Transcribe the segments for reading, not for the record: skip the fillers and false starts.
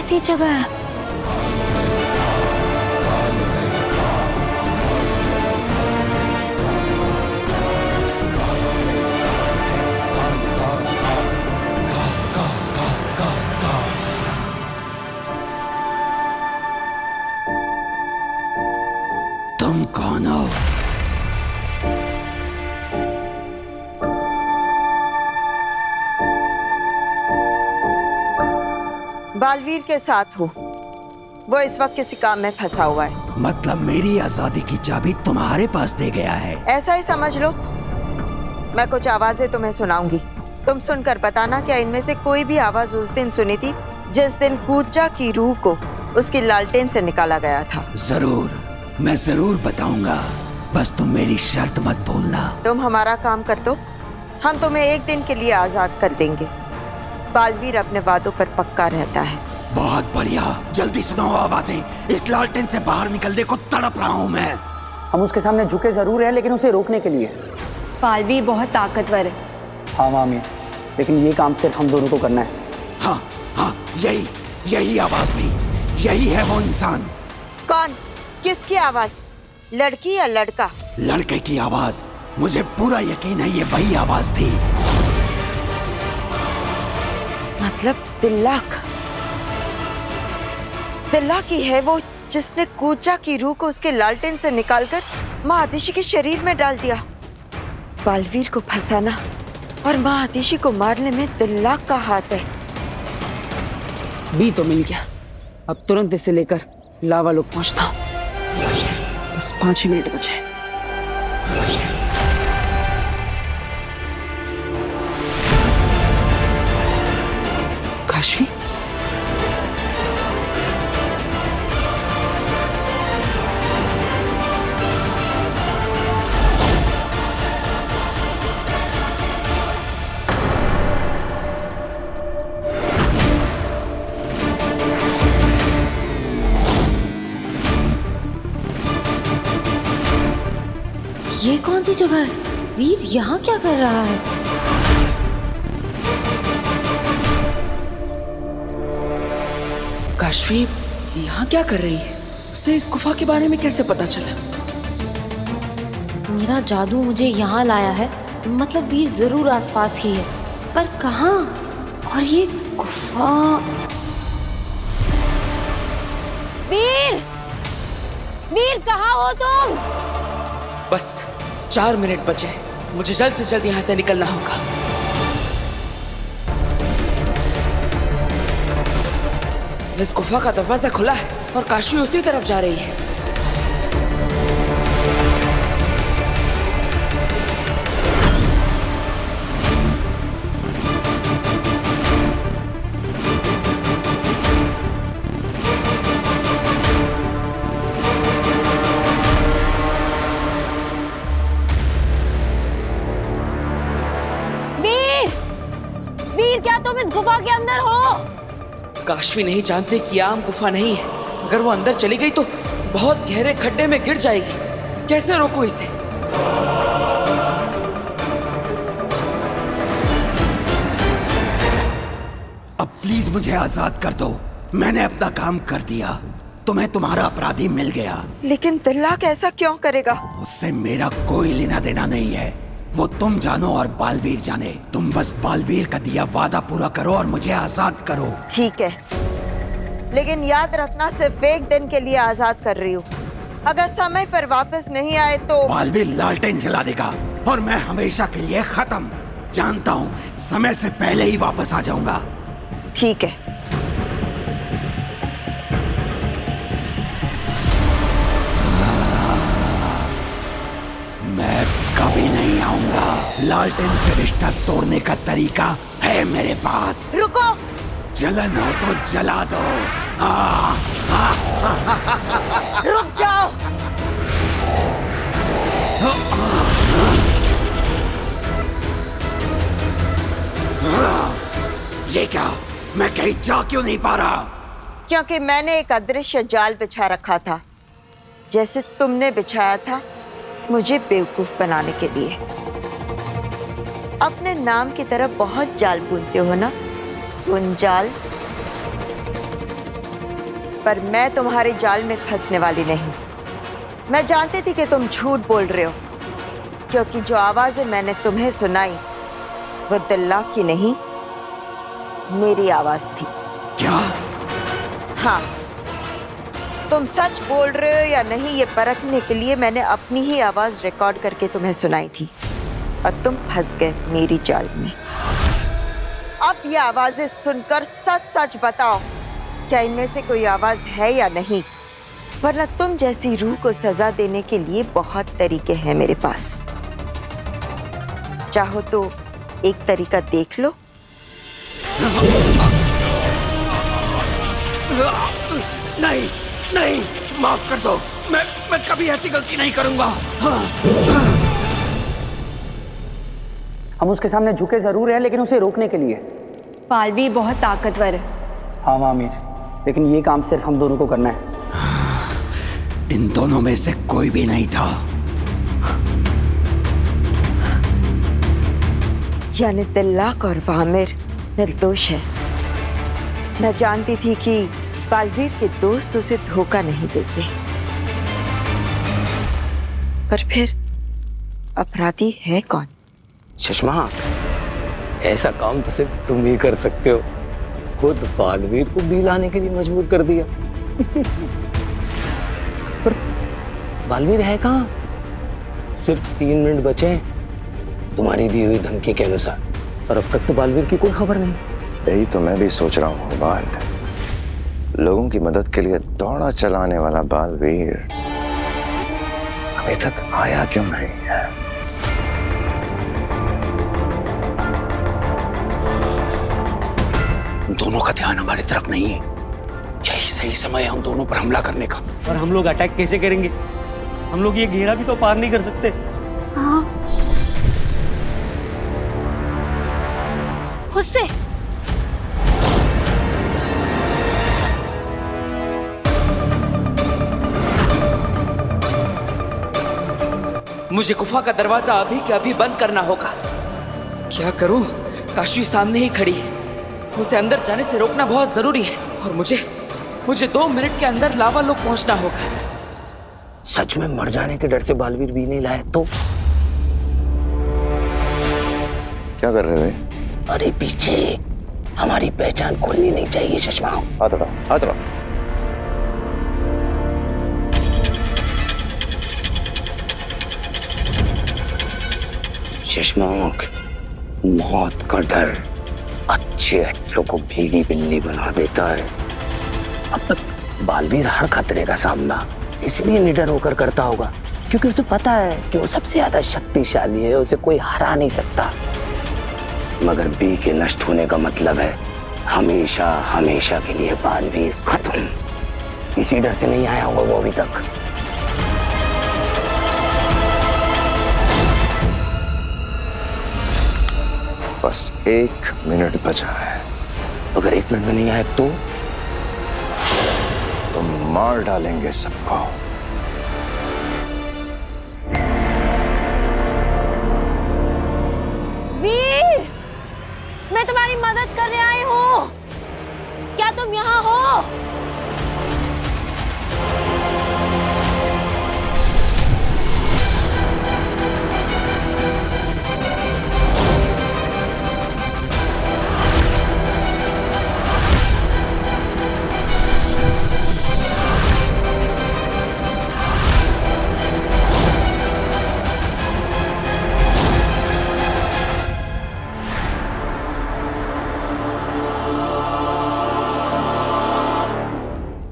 कैसी जगह है? तुम कौन हो? बालवीर के साथ हूँ। वो इस वक्त किसी काम में फंसा हुआ है। मतलब मेरी आजादी की चाबी तुम्हारे पास दे गया है? ऐसा ही समझ लो। मैं कुछ आवाजें तुम्हें सुनाऊंगी, तुम सुनकर बताना क्या इनमें से कोई भी आवाज उस दिन सुनी थी जिस दिन कूर्जा की रूह को उसकी लालटेन से निकाला गया था। जरूर, मैं जरूर बताऊंगा, बस तुम मेरी शर्त मत भूलना। तुम हमारा काम कर दो, हम तुम्हें एक दिन के लिए आजाद कर देंगे। बालवीर अपने वादों पर पक्का रहता है। बहुत बढ़िया, जल्दी सुनाओ आवाजें। इस लालटेन से बाहर निकलने को तड़प रहा हूँ मैं। हम उसके सामने झुके जरूर हैं, लेकिन उसे रोकने के लिए। बालवीर बहुत ताकतवर है। हाँ मामी, लेकिन ये काम सिर्फ हम दोनों को करना है। हाँ हाँ, यही आवाज थी, यही है वो इंसान। कौन? किसकी आवाज? लड़की या लड़का? लड़के की आवाज। मुझे पूरा यकीन है ये वही आवाज थी। मतलब तिल्लाक। तिल्लाक ही है वो जिसने कूर्जा की रूह को उसके लालटेन से निकालकर माँ आतिशी के शरीर में डाल दिया। बालवीर को फंसाना और माँ आतिशी को मारने में तिल्लाक का हाथ है। बी तो मिल गया, अब तुरंत इसे लेकर लावा लोग पहुंचता हूँ। बस 5 ही मिनट बचे। काशवी, ये कौन सी जगह है? वीर यहाँ क्या कर रहा है? काशवी यहाँ क्या कर रही है? उसे इस गुफा के बारे में कैसे पता चला? मेरा जादू मुझे यहाँ लाया है, मतलब वीर जरूर आसपास ही है, पर कहाँ? और ये गुफा। वीर, वीर कहाँ हो तुम? बस 4 मिनट बचे, मुझे जल्द से जल्द यहाँ से निकलना होगा। इस गुफा का दरवाजा खुला है और काशवी उसी तरफ जा रही है। वीर, वीर क्या तुम इस गुफा के अंदर हो? काशवी नहीं जानते कि ये आम गुफा नहीं है। अगर वो अंदर चली गई तो बहुत गहरे खड्डे में गिर जाएगी। कैसे रोकूं इसे? अब प्लीज मुझे आजाद कर दो, मैंने अपना काम कर दिया, तुम्हें तुम्हारा अपराधी मिल गया। लेकिन तिल्लाक ऐसा क्यों करेगा? उससे मेरा कोई लेना देना नहीं है, वो तुम जानो और बालवीर जाने। तुम बस बालवीर का दिया वादा पूरा करो और मुझे आजाद करो। ठीक है, लेकिन याद रखना सिर्फ एक दिन के लिए आजाद कर रही हूँ। अगर समय पर वापस नहीं आए तो बालवीर लालटेन जला देगा और मैं हमेशा के लिए खत्म। जानता हूँ समय से पहले ही वापस आ जाऊंगा। ठीक है। मैं कभी नहीं आऊंगा। लालटेन से रिश्ता तोड़ने का तरीका है मेरे पास। रुको। जलन हो तो जला दो। रुक जाओ। ये क्या? मैं कहीं जा क्यों नहीं पा रहा? क्योंकि मैंने एक अदृश्य जाल बिछा रखा था, जैसे तुमने बिछाया था मुझे बेवकूफ बनाने के लिए। अपने नाम की तरह बहुत जाल बुनते हो ना, उन जाल पर मैं तुम्हारे जाल में फंसने वाली नहीं। मैं जानती थी कि तुम झूठ बोल रहे हो, क्योंकि जो आवाजें मैंने तुम्हें सुनाई वो दिल्ला की नहीं, मेरी आवाज थी। क्या? हाँ, तुम सच बोल रहे हो या नहीं ये परखने के लिए मैंने अपनी ही आवाज रिकॉर्ड करके तुम्हें सुनाई थी और तुम फंस गए मेरी जाल में। अब ये आवाजें सुनकर सच सच बताओ, क्या इनमें से कोई आवाज है या नहीं, वरना तुम जैसी रूह को सजा देने के लिए बहुत तरीके हैं मेरे पास। चाहो तो एक तरीका देख लो। नहीं नहीं, माफ कर दो, मैं कभी ऐसी गलती नहीं करूंगा। हम उसके सामने झुके जरूर हैं, लेकिन उसे रोकने के लिए। बालवीर बहुत ताकतवर है। हाँ मामीर, लेकिन ये काम सिर्फ हम दोनों को करना है। इन दोनों में से कोई भी नहीं था। यानी तिल्लाक और वामिर निर्दोष है। मैं जानती थी कि बालवीर के दोस्त उसे धोखा नहीं देते, पर फिर अपराधी है कौन? चश्मा, ऐसा काम तो सिर्फ तुम ही कर सकते हो। खुद बालवीर को भी लाने के लिए मजबूर कर दिया। पर बालवीर है कहाँ? सिर्फ 3 मिनट बचे हैं तुम्हारी दी हुई धमकी के अनुसार, और अब तक तो बालवीर की कोई खबर नहीं। यही तो मैं भी सोच रहा हूँ बात। लोगों की मदद के लिए दौड़ा चलाने वाला बालवीर अभी तक आया क्यों नहीं है? दोनों का ध्यान हमारी तरफ नहीं है। यही सही समय है उन दोनों पर हमला करने का। और हम लोग अटैक कैसे करेंगे? हम लोग ये घेरा भी तो पार नहीं कर सकते। उससे मुझे गुफा का दरवाजा अभी के अभी बंद करना होगा। क्या करूं? काशी सामने ही खड़ी है, उसे अंदर जाने से रोकना बहुत जरूरी है, और मुझे 2 मिनट के अंदर लावा लोक पहुंचना होगा। सच में मर जाने के डर से बालवीर भी नहीं लाए तो? क्या कर रहे हो? अरे पीछे, हमारी पहचान खोलनी नहीं चाहिए चश्मा। हाथ हटाओ, हाथ हटाओ। चश्माक, मौत का डर अच्छों को भीगी बिल्ली बना देता है। अब तक बालवीर हर खतरे का सामना इसलिए निडर होकर करता होगा क्योंकि उसे पता है कि वो सबसे ज्यादा शक्तिशाली है, उसे कोई हरा नहीं सकता। मगर बी के नष्ट होने का मतलब है हमेशा हमेशा के लिए बालवीर खत्म। इसी डर से नहीं आया होगा वो अभी तक। बस 1 मिनट बचा है। अगर 1 मिनट में नहीं आए तो मार डालेंगे सबको। वीर, मैं तुम्हारी मदद करने आई हूँ। क्या तुम यहाँ हो?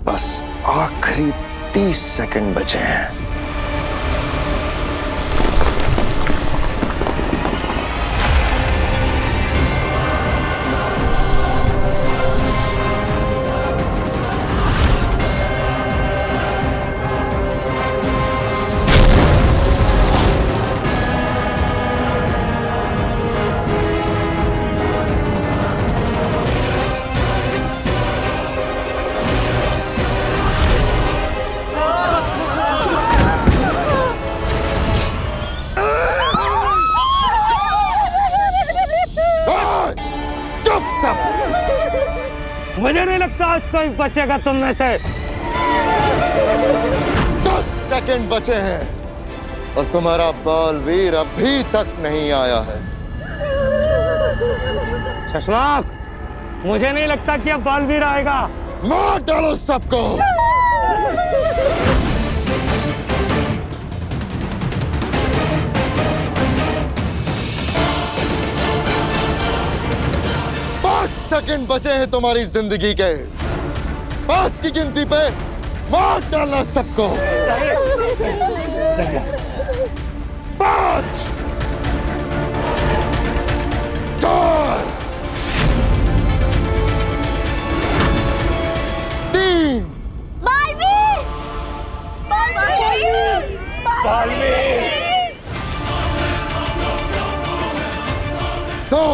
बस आखिरी 30 सेकंड बचे हैं। मुझे नहीं लगता आज कोई बचेगा तुम में से। सेकंड बचे हैं और तुम्हारा बालवीर अभी तक नहीं आया है। शशांक, मुझे नहीं लगता कि अब बालवीर आएगा। मार डालो सबको। सेकंड बचे हैं तुम्हारी जिंदगी के। 5 की गिनती पे मार डालना सबको। 5 4 3 बालवीर! बालवीर! बालवीर! 2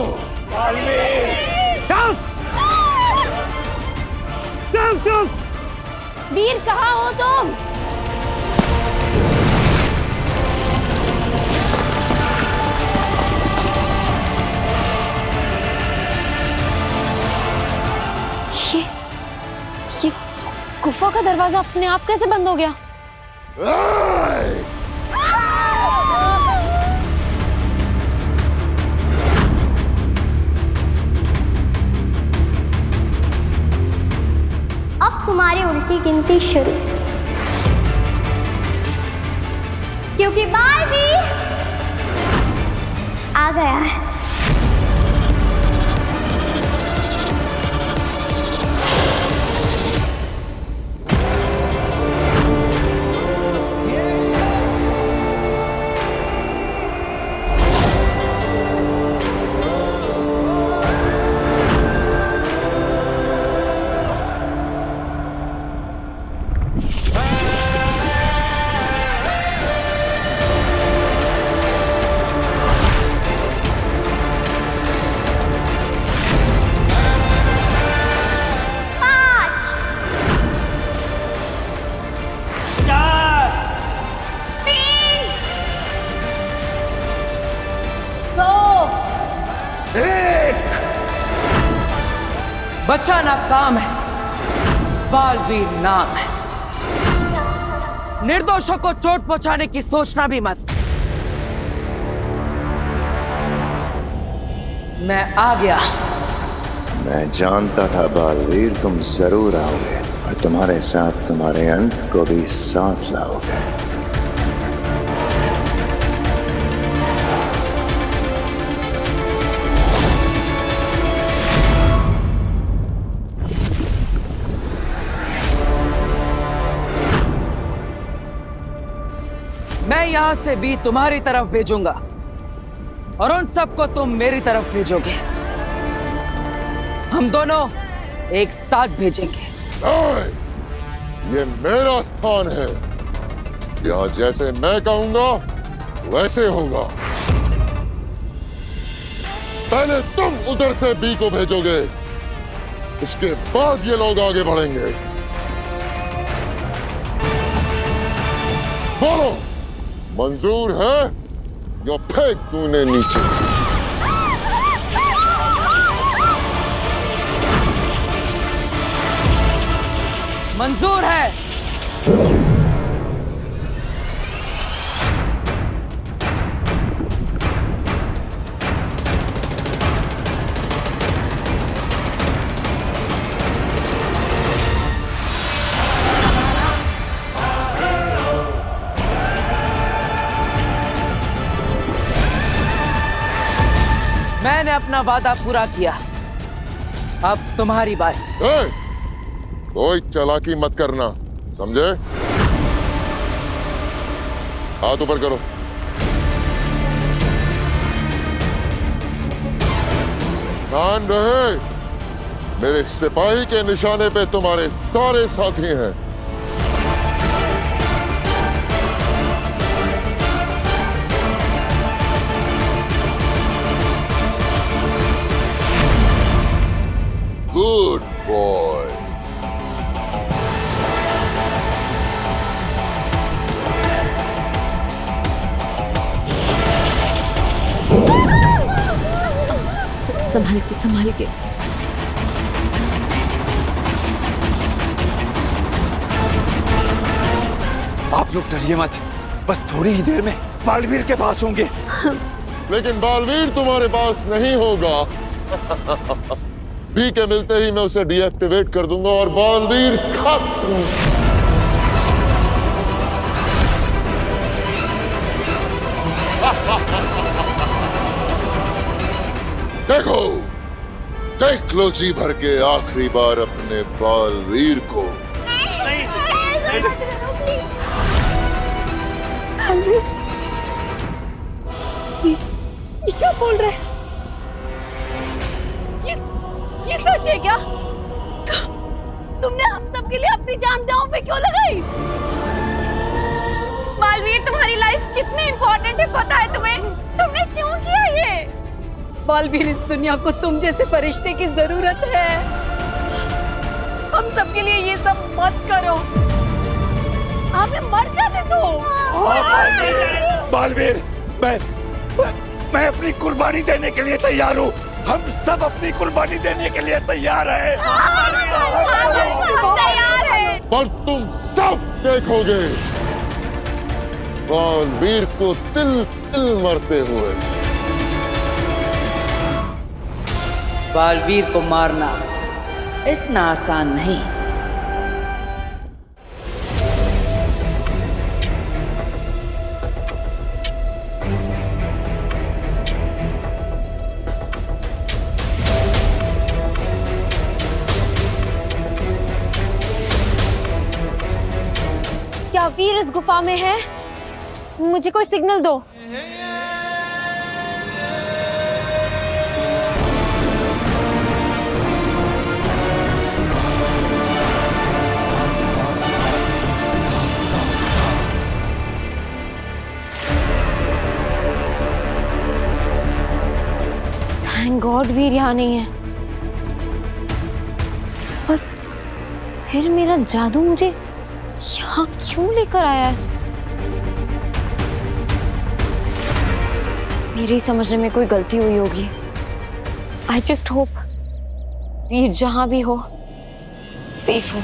वीर, कहाँ हो तुम? ये गुफा का दरवाजा अपने आप कैसे बंद हो गया? अब तुम्हारी उल्टी गिनती शुरू, क्योंकि बालवीर आ गया है। बचाना काम है, बालवीर नाम है। निर्दोषों को चोट पहुंचाने की सोचना भी मत। मैं आ गया। मैं जानता था बालवीर तुम जरूर आओगे और तुम्हारे साथ तुम्हारे अंत को भी साथ लाओगे। मैं यहां से भी तुम्हारी तरफ भेजूंगा और उन सबको तुम मेरी तरफ भेजोगे। हम दोनों एक साथ भेजेंगे। ये मेरा स्थान है। यहाँ जैसे मैं कहूंगा वैसे होगा। पहले तुम उधर से बी को भेजोगे, इसके बाद ये लोग आगे बढ़ेंगे। बोलो, मंजूर है या फेंक दूं इन्हें नीचे? मंजूर है। मैंने अपना वादा पूरा किया, अब तुम्हारी बारी। कोई चालाकी मत करना, समझे? हाथ ऊपर करो। ध्यान रहे, मेरे सिपाही के निशाने पे तुम्हारे सारे साथी हैं। Good boy. संभाल के, संभाल के। आप लोग डरिए मत, बस थोड़ी ही देर में बालवीर के पास होंगे। लेकिन बालवीर तुम्हारे पास नहीं होगा। बी के मिलते ही मैं उसे डीएक्टिवेट कर दूंगा और बालवीर खत्म। देखो, देख लो जी भर के आखिरी बार अपने बालवीर को। ये क्या बोल रहे हैं? ये सच है क्या? तुमने हम सब के लिए अपनी जान दांव पे क्यों लगाई? बालवीर, तुम्हारी लाइफ कितनी इम्पोर्टेंट है पता है तुम्हें? तुमने क्यों किया ये? बालवीर, इस दुनिया को तुम जैसे फरिश्ते की जरूरत है। हम सब के लिए ये सब मत करो, हमें मर जाने दो। बालवीर, मैं अपनी कुर्बानी देने के लिए तैयार हूँ। हम सब अपनी कुर्बानी देने के लिए तैयार हैं। तैयार है। पर तुम सब देखोगे बालवीर को तिल तिल मरते हुए। बालवीर को मारना इतना आसान नहीं। क्या वीर इस गुफा में है? मुझे कोई सिग्नल दो। थैंक गॉड वीर यहाँ नहीं है। पर फिर मेरा जादू मुझे यहाँ क्यों लेकर आया है? मेरे ही समझने में कोई गलती हुई होगी। आई जस्ट होप वीर जहां भी हो सेफ हो।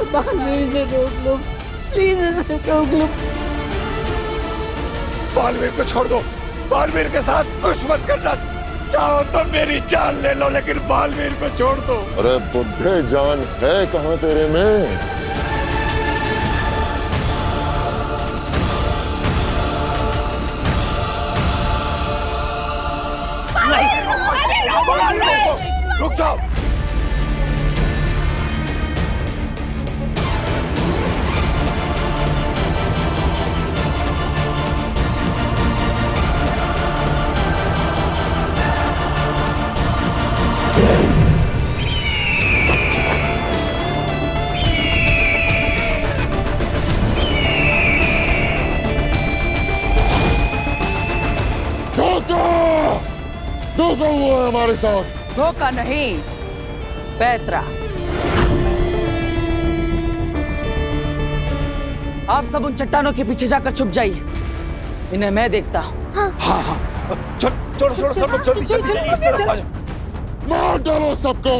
बालवीर से रोक लो प्लीज, इसे रोक लो। बालवीर को छोड़ दो। बालवीर के साथ कुछ मत करना। चाहो तो मेरी जान ले लो, लेकिन बालवीर को छोड़ दो। अरे बुढ़े, जान है कहाँ तेरे में? रुक जाओ। धोखा हुआ है हमारे साथ। धोखा नहीं, पैतरा। आप सब उन चट्टानों के पीछे जाकर छुप जाइए, इन्हें मैं देखता हूँ। हाँ, चलो सब लोग जल्दी। मार डालो सबको।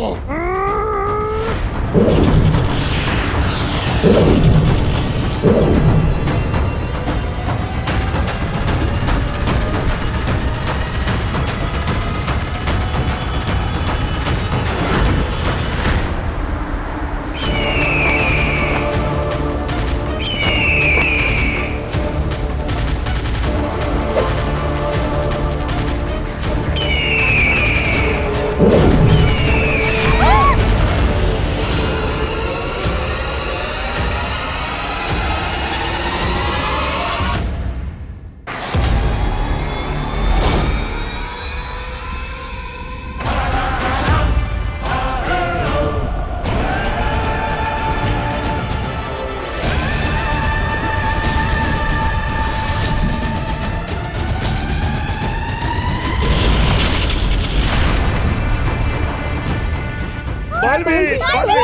बालवीर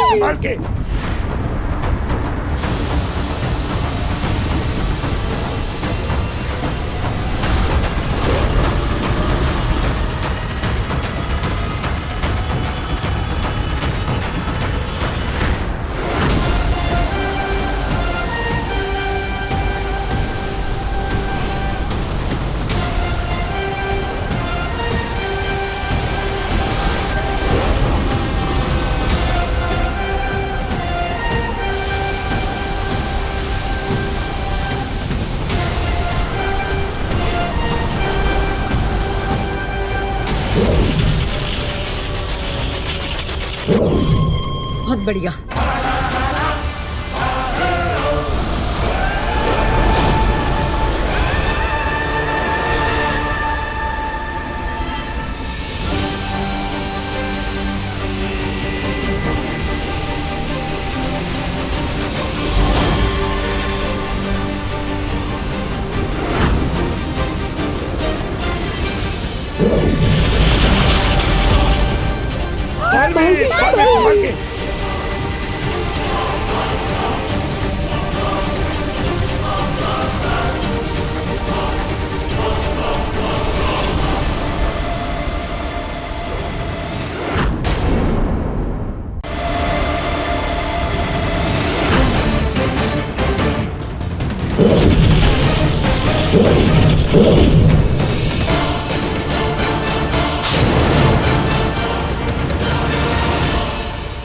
संभाल के। बहुत बढ़िया।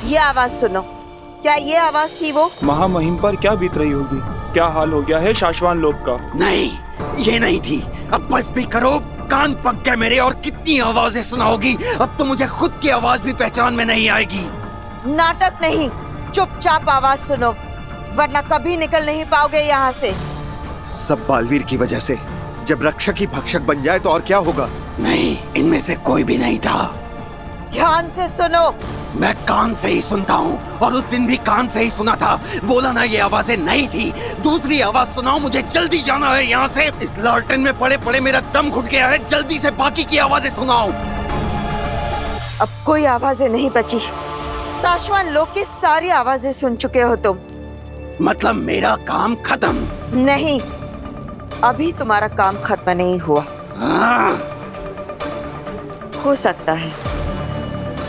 ये आवाज सुनो। क्या ये आवाज थी वो? महामहिम पर क्या बीत रही होगी? क्या हाल हो गया है शाश्वान लोक का? नहीं, ये नहीं थी। अब बस भी करो, कान पक गए मेरे। और कितनी आवाजें सुनाओगी? अब तो मुझे खुद की आवाज भी पहचान में नहीं आएगी। नाटक नहीं, चुपचाप आवाज सुनो, वरना कभी निकल नहीं पाओगे यहाँ से। सब बालवीर की वजह से। जब रक्षक ही भक्षक बन जाए तो और क्या होगा? नहीं, इनमें से कोई भी नहीं था। ध्यान से सुनो। मैं कान से ही सुनता हूँ, और उस दिन भी कान से ही सुना था। बोला ना ये आवाजें नहीं थी। दूसरी आवाज सुनाओ, मुझे जल्दी जाना है यहाँ से। इस लालटेन में पड़े पड़े मेरा दम घुट गया है। जल्दी से बाकी की आवाजें सुनाओ। अब कोई आवाजें नहीं बची। शाश्वान लोक की सारी आवाजें सुन चुके हो तुम। मतलब मेरा काम खत्म? नहीं, अभी तुम्हारा काम खत्म नहीं हुआ। हो सकता है,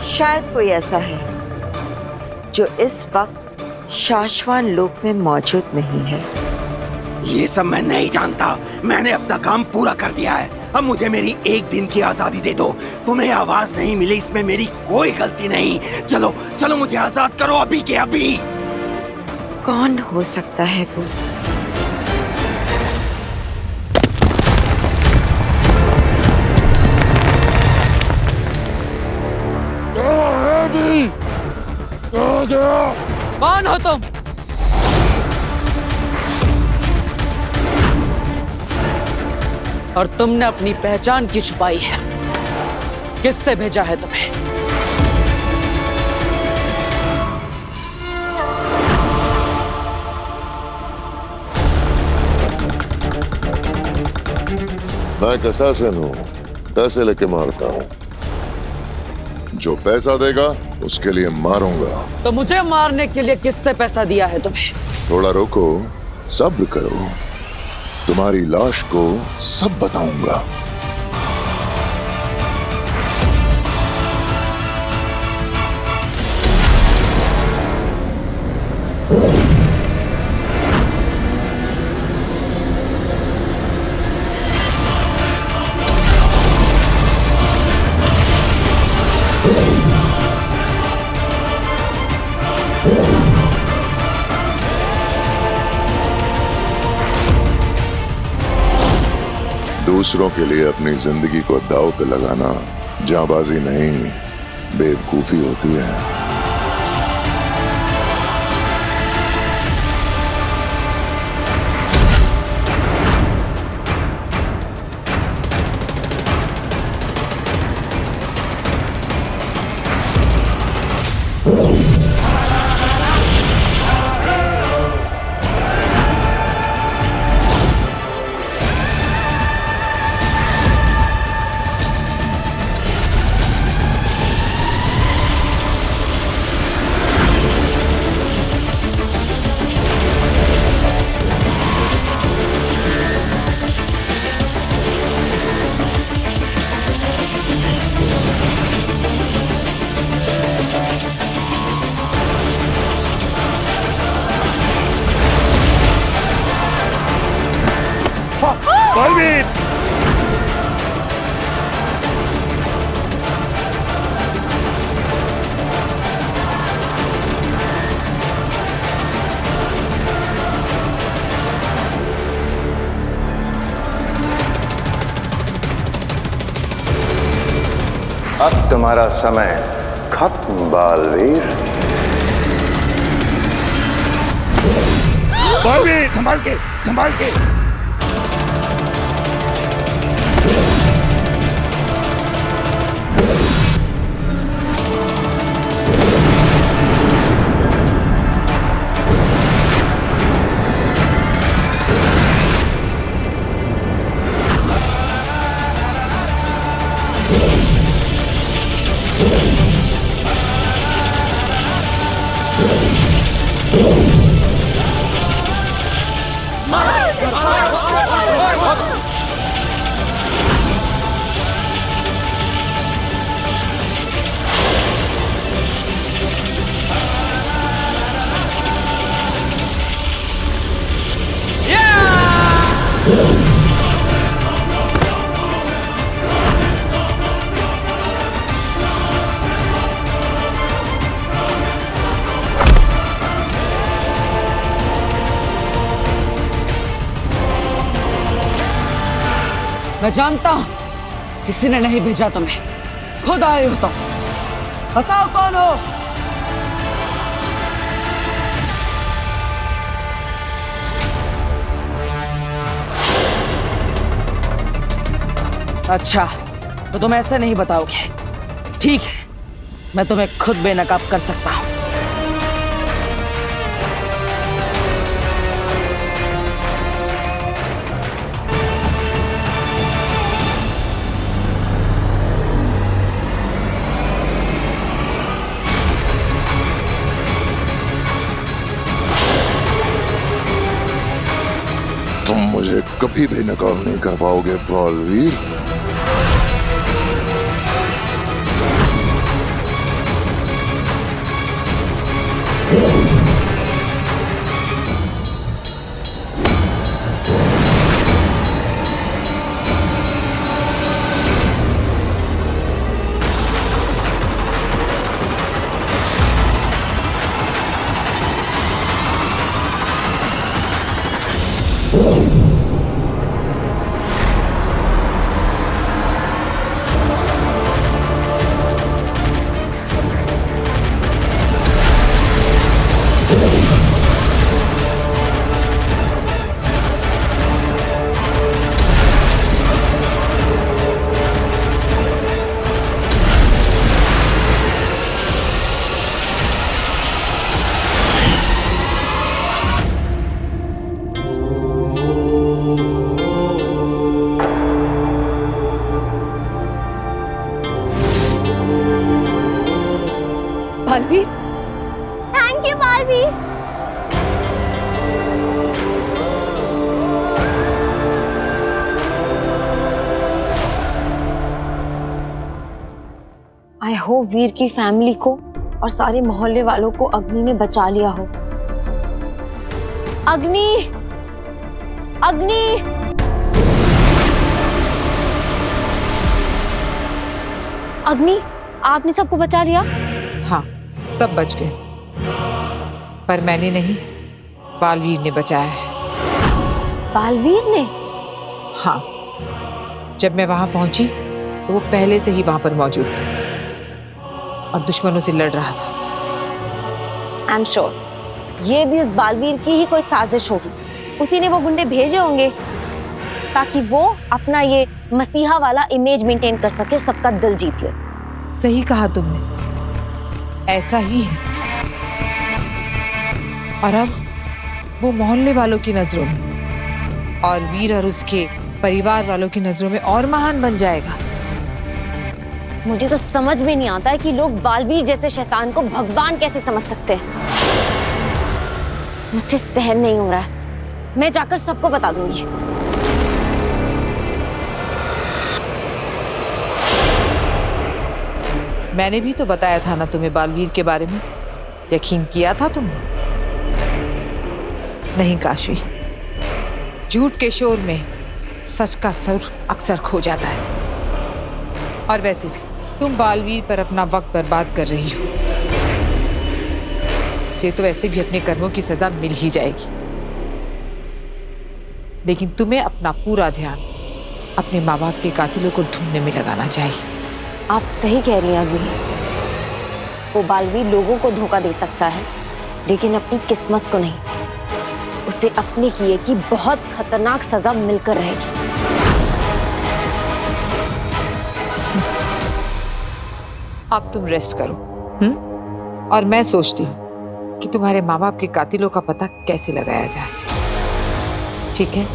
शायद कोई ऐसा है जो इस वक्त शाश्वान लोक में मौजूद नहीं है। ये सब मैं नहीं जानता। मैंने अपना काम पूरा कर दिया है। अब मुझे मेरी एक दिन की आजादी दे दो। तुम्हें आवाज नहीं मिली, इसमें मेरी कोई गलती नहीं। चलो चलो, मुझे आजाद करो अभी के अभी। कौन हो सकता है वो? कौन हो तुम? और तुमने अपनी पहचान क्यों छुपाई है? किससे भेजा है तुम्हें? मैं कसासन हूँ, पैसे लेके मारता हूँ। जो पैसा देगा उसके लिए मारूंगा। तो मुझे मारने के लिए किससे पैसा दिया है तुम्हें? थोड़ा रोको, सब्र करो, तुम्हारी लाश को सब बताऊंगा। दूसरों के लिए अपनी जिंदगी को दांव पे लगाना जांबाजी नहीं, बेवकूफी होती है। बालवीर! अब तुम्हारा समय खत्म बालवीर। बालवीर संभाल के, संभाल के। मैं जानता हूं किसी ने नहीं भेजा तुम्हें, खुद आए हो तुम। बताओ कौन हो? अच्छा, तो तुम ऐसे नहीं बताओगे। ठीक है, मैं तुम्हें खुद बेनकाब कर सकता हूं। तुम मुझे कभी भी नकाब नहीं कर पाओगे Baalveer. Baalveer, thank you Baalveer. I hope Veer की फैमिली को और सारे मोहल्ले वालों को अग्नि ने बचा लिया हो। अग्नि, अग्नि! अग्नि, आपने सबको बचा लिया? हाँ, सब बच गए, पर मैंने नहीं, बालवीर ने बचाया है। बालवीर ने? हाँ, जब मैं वहां पहुंची तो वो पहले से ही वहां पर मौजूद था और दुश्मनों से लड़ रहा था। आई एम श्योर ये भी उस बालवीर की ही कोई साजिश होगी। उसी ने वो गुंडे भेजे होंगे ताकि वो अपना ये मसीहा वाला इमेज मेंटेन कर सके और सबका दिल जीत ले। सही कहा तुमने, ऐसा ही है। और अब वो मोहल्ले वालों की नजरों में और वीर और उसके परिवार वालों की नजरों में और महान बन जाएगा। मुझे तो समझ में नहीं आता है कि लोग बालवीर जैसे शैतान को भगवान कैसे समझ सकते हैं। मुझसे सहन नहीं हो रहा है। मैं जाकर सबको बता दूंगी। मैंने भी तो बताया था ना तुम्हें बालवीर के बारे में। यकीन किया था तुमने? नहीं काशी, झूठ के शोर में सच का सुर अक्सर खो जाता है। और वैसे भी तुम बालवीर पर अपना वक्त बर्बाद कर रही हो। से तो वैसे भी अपने कर्मों की सजा मिल ही जाएगी, लेकिन तुम्हें अपना पूरा ध्यान अपने माँ बाप के कातिलों को ढूंढने में लगाना चाहिए। आप सही कह रही हैं अग्नि। वो बालवीर लोगों को धोखा दे सकता है, लेकिन अपनी किस्मत को नहीं। उसे अपने किए की बहुत खतरनाक सजा मिलकर रहेगी। अब तुम रेस्ट करो, और मैं सोचती हूँ कि तुम्हारे माँ बाप के कातिलों का पता कैसे लगाया जाए। ठीक है?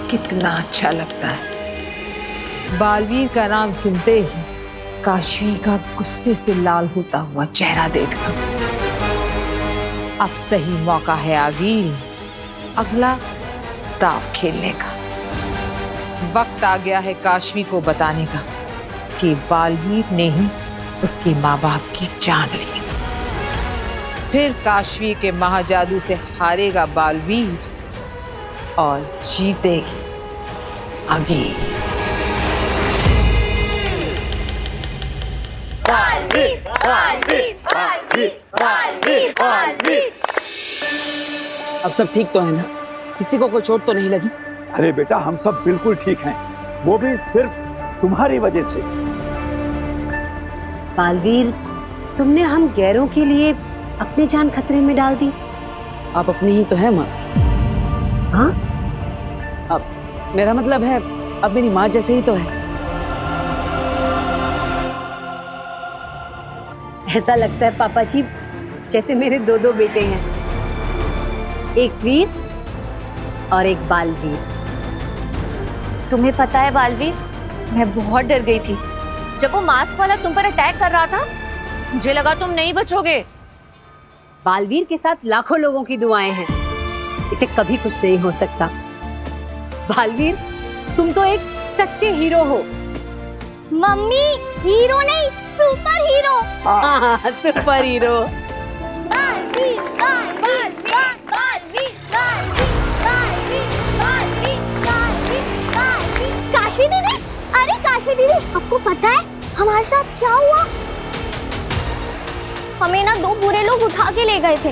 कितना अच्छा लगता है बालवीर का नाम सुनते ही काशवी का गुस्से से लाल होता हुआ चेहरा देखना। अब सही मौका है आगिल अगला दाव खेलने का। वक्त आ गया है काशवी को बताने का कि बालवीर ने ही उसके माँ बाप की जान ली। फिर काशवी के महाजादू से हारेगा बालवीर और जीतेगी आगिल। अब सब ठीक तो है ना? किसी को कोई चोट तो नहीं लगी? अरे बेटा, हम सब बिल्कुल ठीक हैं, वो भी सिर्फ तुम्हारी वजह से। बालवीर, तुमने हम गैरों के लिए अपनी जान खतरे में डाल दी। आप अपनी ही तो है माँ। हाँ? अब मेरा मतलब है, अब मेरी माँ जैसे ही तो है। ऐसा लगता है पापा जी जैसे मेरे दो बेटे हैं, एक वीर और एक बालवीर। तुम्हें पता है बालवीर, मैं बहुत डर गई थी जब वो मास्क वाला तुम पर अटैक कर रहा था। मुझे लगा तुम नहीं बचोगे। बालवीर के साथ लाखों लोगों की दुआएं हैं, इसे कभी कुछ नहीं हो सकता। बालवीर, तुम तो एक सच्चे हीरो हो। मम्मी, हीरो नहीं, सुपर हीरो। हाँ, सुपर हीरो। बालवीर, बालवीर, बालवीर, बालवीर, बालवीर, बालवीर, बालवीर, बालवीर। काशी दीदी, अरे काशी दीदी, आपको पता है हमारे साथ क्या हुआ? हमें ना 2 बुरे लोग उठा के ले गए थे।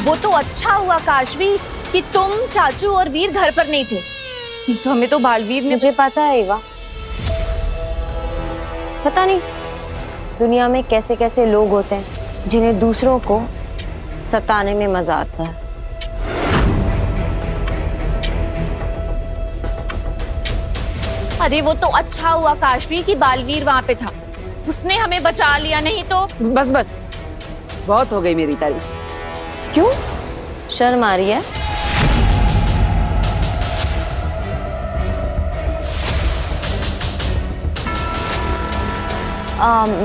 वो तो अच्छा हुआ काशवी कि तुम, चाचू और वीर घर पर नहीं थे, नहीं तो हमें तो बालवीर ने। मुझे पता है एवा, पता नहीं दुनिया में कैसे कैसे लोग होते हैं जिन्हें दूसरों को सताने में मजा आता है। अरे वो तो अच्छा हुआ काशवी कि बालवीर वहां पे था, उसने हमें बचा लिया, नहीं तो। बस बस, बहुत हो गई मेरी तारीफ। क्यों शर्म आ रही है?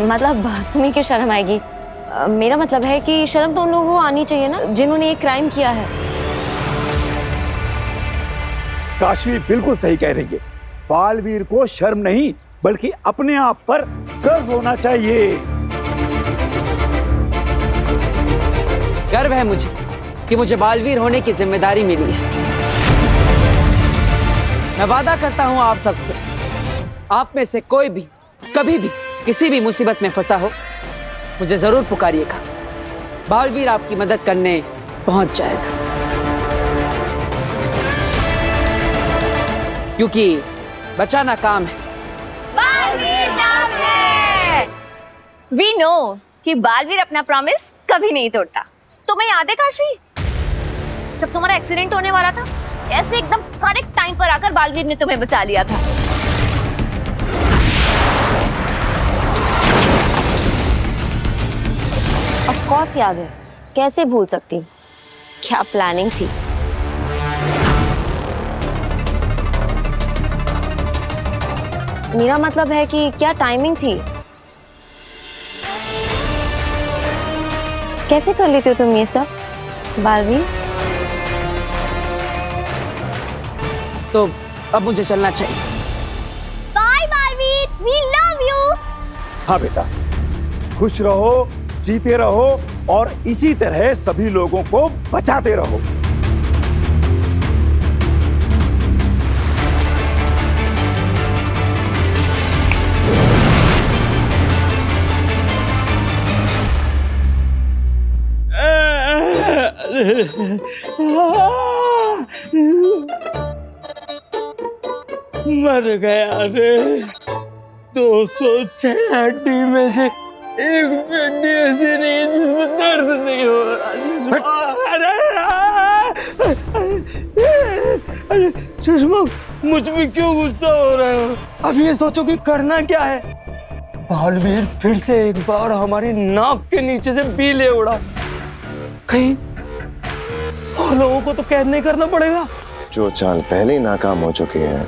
मतलब तुम्हें क्यों शर्म आएगी? मेरा मतलब है कि शर्म तो उन लोगों को आनी चाहिए ना जिन्होंने ये क्राइम किया है। काशवी बिल्कुल सही कह रही है। बालवीर को शर्म नहीं बल्कि अपने आप पर गर्व होना चाहिए। गर्व है मुझे कि मुझे बालवीर होने की जिम्मेदारी मिली है। मैं वादा करता हूं आप सबसे, आप में से कोई भी कभी भी किसी भी मुसीबत में फंसा हो, मुझे जरूर पुकारिएगा। बालवीर आपकी मदद करने पहुंच जाएगा, क्योंकि बचाना काम है। बालवीर नाम है। वी नो कि बालवीर अपना प्रॉमिस कभी नहीं तोड़ता। तुम्हें याद है काशवी, जब तुम्हारा एक्सीडेंट होने वाला था, ऐसे एकदम करेक्ट टाइम पर आकर बालवीर ने तुम्हें बचा लिया था। ऑफ कोर्स याद है, कैसे भूल सकती हूँ। क्या प्लानिंग थी। मेरा मतलब है कि क्या टाइमिंग थी। कैसे कर लेते हो तुम ये सब बालवीर? तो अब मुझे चलना चाहिए। Bye Baalveer, we love you. हाँ बेटा, खुश रहो, जीते रहो और इसी तरह सभी लोगों को बचाते रहो। मर गया रे। 206 हड्डी में से एक हड्डी ऐसी नहीं है जिसमें दर्द नहीं हो रहा। अरे सुषमा, मुझ पे क्यों गुस्सा हो रहे हो? अब ये सोचो कि करना क्या है। बालवीर फिर से एक बार हमारी नाक के नीचे से बी ले उड़ा। कहीं और लोगों को तो कैद नहीं करना पड़ेगा। जो चाल पहले ही नाकाम हो चुकी है,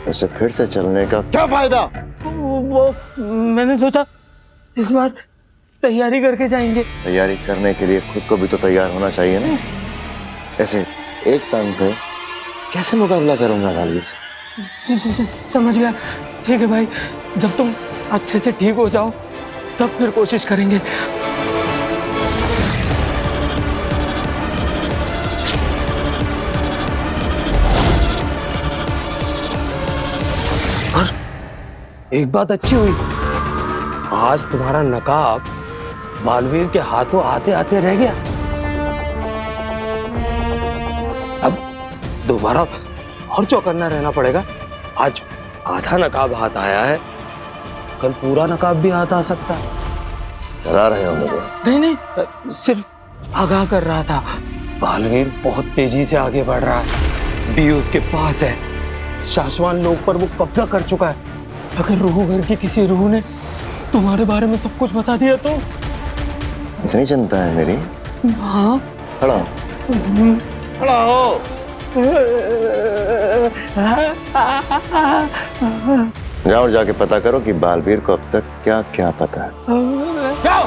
उसे फिर से चलने का क्या फायदा? वो मैंने सोचा इस बार तैयारी करके जाएंगे। तैयारी करने के लिए खुद को भी तो तैयार होना चाहिए ना। ऐसे एक टाइम पे कैसे मुकाबला करूंगा बालवीर से? समझ गया। ठीक है भाई, जब तुम अच्छे से ठीक हो जाओ तब फिर कोशिश करेंगे। और एक बात अच्छी हुई, आज तुम्हारा नकाब बालवीर के हाथों आते आते रह गया। अब दोबारा और चौकन्ना रहना पड़ेगा। आज आधा नकाब हाथ आया है, कल पूरा नकाब भी हाथ आ सकता है। डरा रहे हो मुझे? नहीं नहीं, सिर्फ आगाह कर रहा था। बालवीर बहुत तेजी से आगे बढ़ रहा है, बी उसके पास है, शाश्वान लोग पर वो कब्जा कर चुका है। अगर रूह घर की किसी रूह ने तुम्हारे बारे में सब कुछ बता दिया तो? इतनी चिंता है मेरी? हाँ। खड़ा हो। खड़ा हो। जाओ और जाके पता करो कि बालवीर को अब तक क्या क्या पता है। जाओ।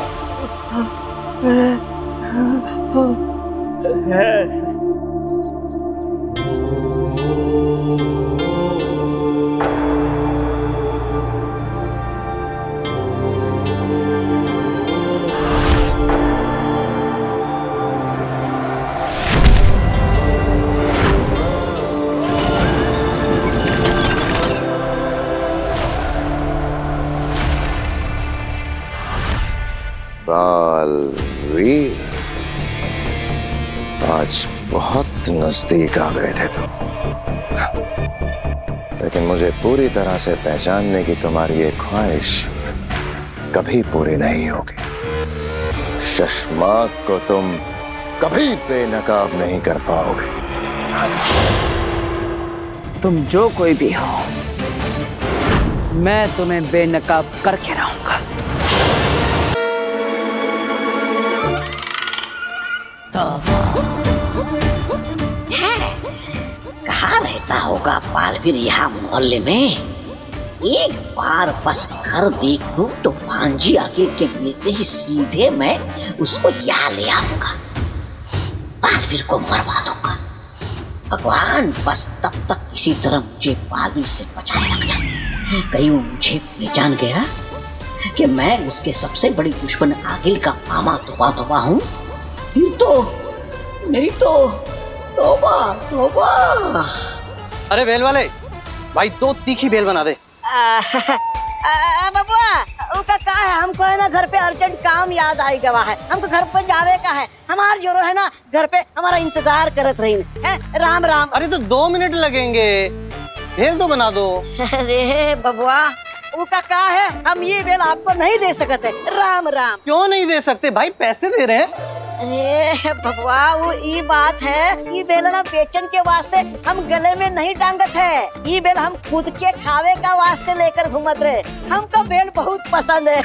बालवीर, आज बहुत नजदीक आ गए थे तुम, लेकिन मुझे पूरी तरह से पहचानने की तुम्हारी ये ख्वाहिश कभी पूरी नहीं होगी। शशमाक को तुम कभी बेनकाब नहीं कर पाओगे। तुम जो कोई भी हो, मैं तुम्हें बेनकाब करके रहूंगा। कहाँ रहता होगा बालवीर यहाँ मोहल्ले में? एक बार बस घर देख लूं तो भांजी आगे के मिलते ही सीधे मैं उसको यहाँ ले आऊंगा, बालवीर को मरवा दूंगा। भगवान, बस तब तक किसी तरह मुझे बालवीर से बचाए रखना। कहीं वो मुझे पहचान गया कि मैं उसके सबसे बड़ी दुश्मन आगिल का मामा तोबा हूँ, फिर तो मेरी तो तोबा। अरे बेल वाले भाई, 2 तीखी बेल बना दे। बबुआ, उसका का है, हमको है ना घर पे अर्जेंट काम याद आई गवा है, हमको घर पर जावे का है। हमार जोरो है ना घर पे हमारा इंतजार करत रही है। राम राम। अरे तो 2 मिनट लगेंगे, बेल तो बना दो। अरे बबुआ, उसका का है, हम ये बेल आपको नहीं दे सकते। राम राम। क्यों नहीं दे सकते भाई, पैसे दे रहे हैं। अरे बबुआ, वो ये बात है, ये बेल ना बेचन के वास्ते हम गले में नहीं टांगत है। ये बेल हम खुद के खावे का वास्ते लेकर घूमत रहे। हमको बेल बहुत पसंद है,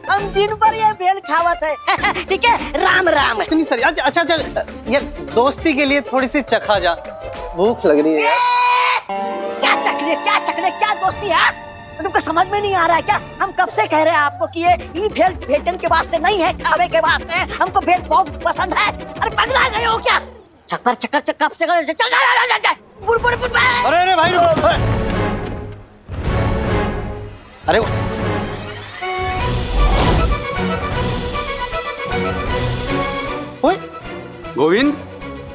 हम दिन भर ये बेल खावत है। ठीक है, राम राम। इतनी सारी। अच्छा चल, ये दोस्ती के लिए थोड़ी सी चखा जा, भूख लग रही है। क्या दोस्ती है? तुमको समझ में नहीं आ रहा है क्या? हम कब से कह रहे हैं आपको कि ये भेल बेचन के वास्ते नहीं है, खावे के वास्ते है। हमको भेल बहुत पसंद है। अरे पगला गए हो क्या? चक्कर कब से चल जा। अरे भाई, अरे ओए गोविंद,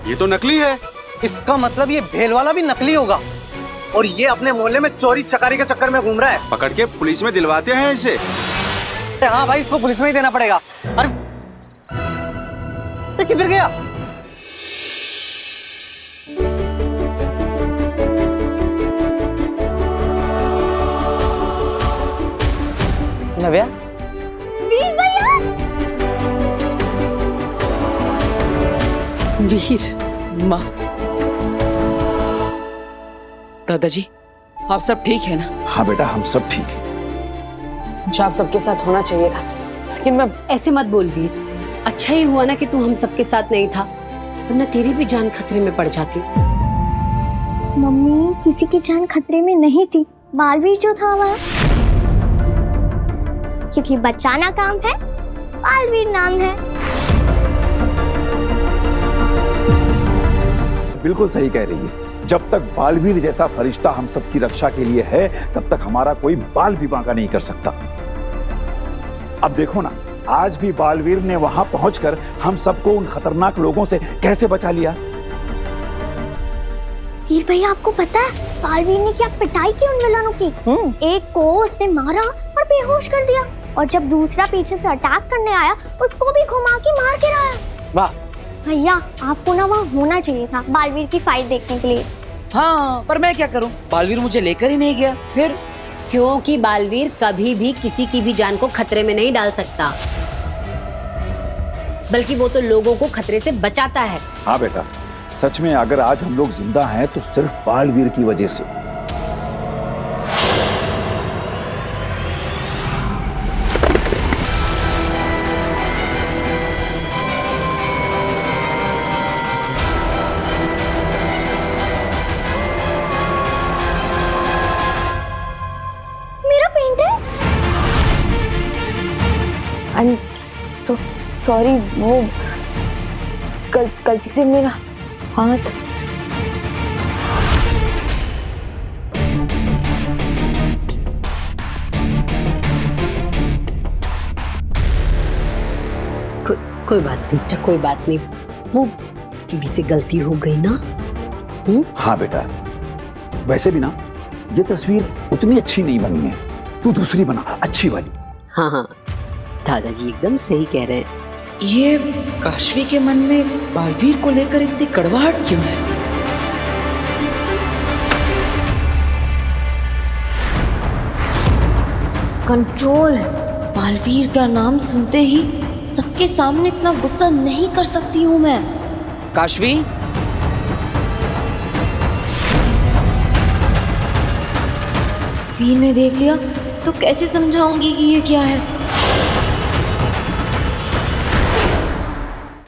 ये तो नकली है। इसका मतलब ये भेल वाला भी नकली होगा, और ये अपने मोहल्ले में चोरी चकारी के चक्कर में घूम रहा है। पकड़ के पुलिस में दिलवाते हैं इसे। हाँ भाई, इसको पुलिस में ही देना पड़ेगा। अरे किधर गया? नव्या? वीर भैया। वीर माँ, दादाजी आप सब ठीक है ना? हाँ बेटा, हम सब ठीक है। मुझे आप सबके साथ होना चाहिए था, लेकिन मैं ऐसे मत बोल वीर। अच्छा ही हुआ ना कि तू हम सबके साथ नहीं था, वरना तेरी भी जान खतरे में पड़ जाती। मम्मी, किसी की जान खतरे में नहीं थी, बालवीर जो था वह। क्योंकि बचाना काम है, बालवीर नाम है। बिल्कुल सही कह रही है। जब तक बालवीर जैसा फरिश्ता हम सबकी रक्षा के लिए है, तब तक हमारा कोई बाल भी बांका नहीं कर सकता। अब देखो ना, आज भी बालवीर ने वहां पहुंचकर हम सबको उन खतरनाक लोगों से कैसे बचा लिया। वीर भैया, आपको पता है बालवीर ने क्या पिटाई की उन विलनों की? एक को उसने मारा और बेहोश कर दिया, और जब दूसरा पीछे से अटैक करने आया, उसको भी घुमा के मार गिराया। वाह भैया, आपको ना वहाँ होना चाहिए था बालवीर की फाइट देखने के लिए। हाँ, पर मैं क्या करूं? बालवीर मुझे लेकर ही नहीं गया। फिर क्योंकि बालवीर कभी भी किसी की भी जान को खतरे में नहीं डाल सकता, बल्कि वो तो लोगों को खतरे से बचाता है। हाँ बेटा, सच में अगर आज हम लोग जिंदा हैं तो सिर्फ बालवीर की वजह से। मेरा पेंट है। सॉरी, वो गलती से मेरा हाथ। कोई बात नहीं बेटा, कोई बात नहीं। वो चूड़ी से गलती हो गई ना। हाँ बेटा, वैसे भी ना ये तस्वीर उतनी अच्छी नहीं बनी है, तू दूसरी बना, अच्छी वाली। हाँ हाँ, दादाजी एकदम सही कह रहे हैं। ये काशवी के मन में बालवीर को लेकर इतनी कड़वाहट क्यों है? कंट्रोल। बालवीर का नाम सुनते ही सबके सामने इतना गुस्सा नहीं कर सकती हूँ मैं। काशवी, वीर ने देख लिया तो कैसे समझाऊंगी कि ये क्या है?